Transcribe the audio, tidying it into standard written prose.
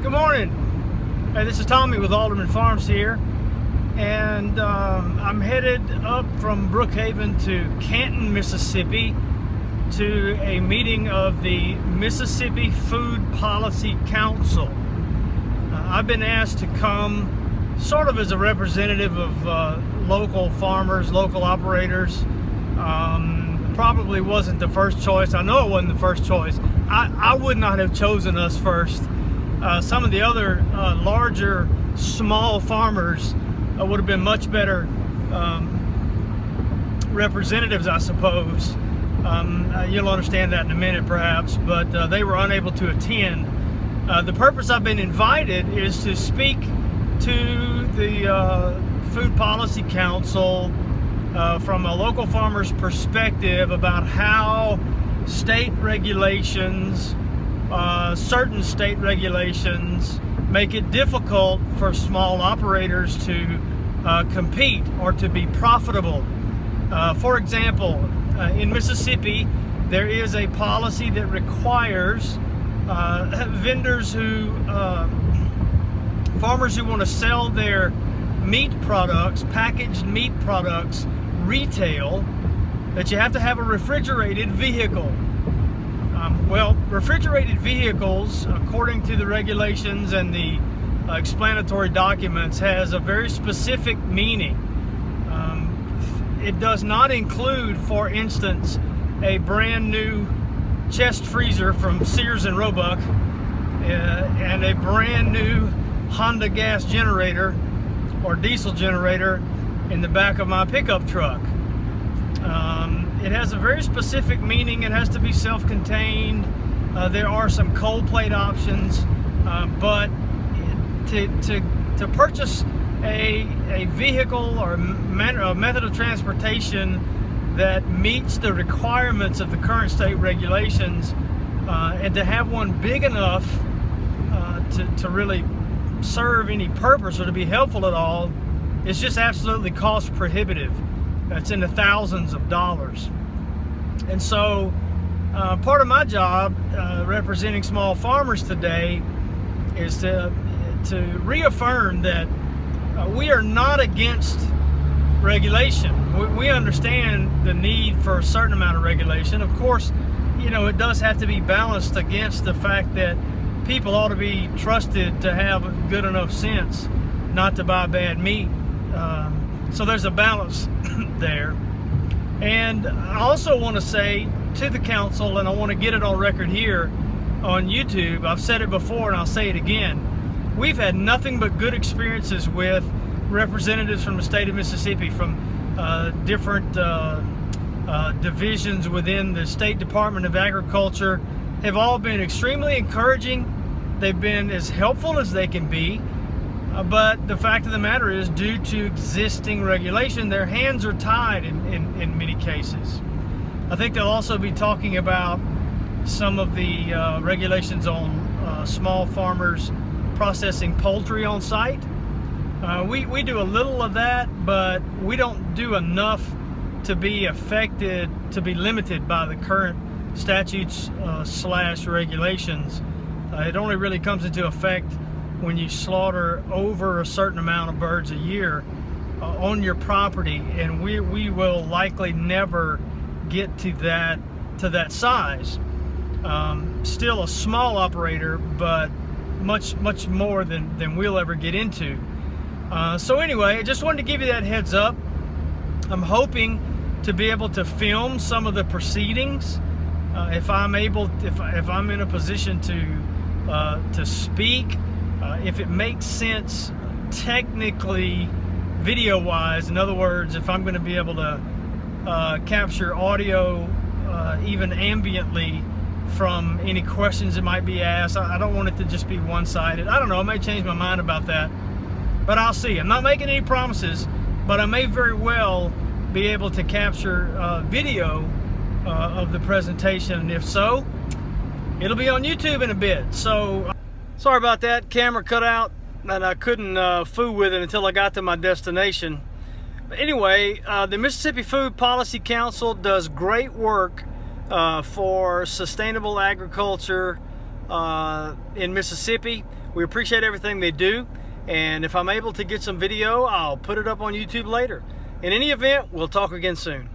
Good morning. Hey, this is Tommy with AldermanFarms here, and I'm headed up from Brookhaven to Canton, Mississippi, to a meeting of the Mississippi Food Policy Council. I've been asked to come sort of as a representative of local farmers, local operators. Probably wasn't the first choice. I know it wasn't the first choice. I would not have chosen us first. Some of the other larger, small farmers would have been much better representatives, I suppose. You'll understand that in a minute, perhaps, but they were unable to attend. The purpose I've been invited is to speak to the Food Policy Council from a local farmer's perspective about how state regulations, certain state regulations, make it difficult for small operators to compete or to be profitable. For example, in Mississippi, there is a policy that requires vendors farmers who want to sell their meat products, packaged meat products, retail, that you have to have a refrigerated vehicle. Well, refrigerated vehicles, according to the regulations and the explanatory documents, has a very specific meaning. It does not include, for instance, a brand new chest freezer from Sears and Roebuck and a brand new Honda gas generator or diesel generator in the back of my pickup truck. It has a very specific meaning. It has to be self-contained. There are some cold plate options, but to purchase a vehicle or a method of transportation that meets the requirements of the current state regulations, and to have one big enough to really serve any purpose or to be helpful at all, is just absolutely cost prohibitive. It's in the thousands of dollars. And so part of my job representing small farmers today is to reaffirm that we are not against regulation. We understand the need for a certain amount of regulation. Of course, you know, it does have to be balanced against the fact that people ought to be trusted to have good enough sense not to buy bad meat. So there's a balance there. And I also want to say to the council, and I want to get it on record here on YouTube, I've said it before and I'll say it again, we've had nothing but good experiences with representatives from the state of Mississippi, from different divisions within the State Department of Agriculture, have all been extremely encouraging. They've been as helpful as they can be. But the fact of the matter is, due to existing regulation, their hands are tied in many cases. I think they'll also be talking about some of the regulations on small farmers processing poultry on site. We do a little of that, but we don't do enough to be affected, to be limited by the current statutes / regulations. It only really comes into effect when you slaughter over a certain amount of birds a year on your property, and we will likely never get to that size. Still a small operator, but much more than we'll ever get into. So anyway, I just wanted to give you that heads up. I'm hoping to be able to film some of the proceedings if I'm in a position to speak. If it makes sense technically, video-wise, in other words, if I'm going to be able to capture audio even ambiently from any questions that might be asked. I don't want it to just be one-sided. I don't know, I may change my mind about that, but I'll see. I'm not making any promises, but I may very well be able to capture video of the presentation, and if so, it'll be on YouTube in a bit. So sorry about that, camera cut out and I couldn't fool with it until I got to my destination. But anyway, the Mississippi Food Policy Council does great work for sustainable agriculture in Mississippi. We appreciate everything they do, and if I'm able to get some video, I'll put it up on YouTube later. In any event, we'll talk again soon.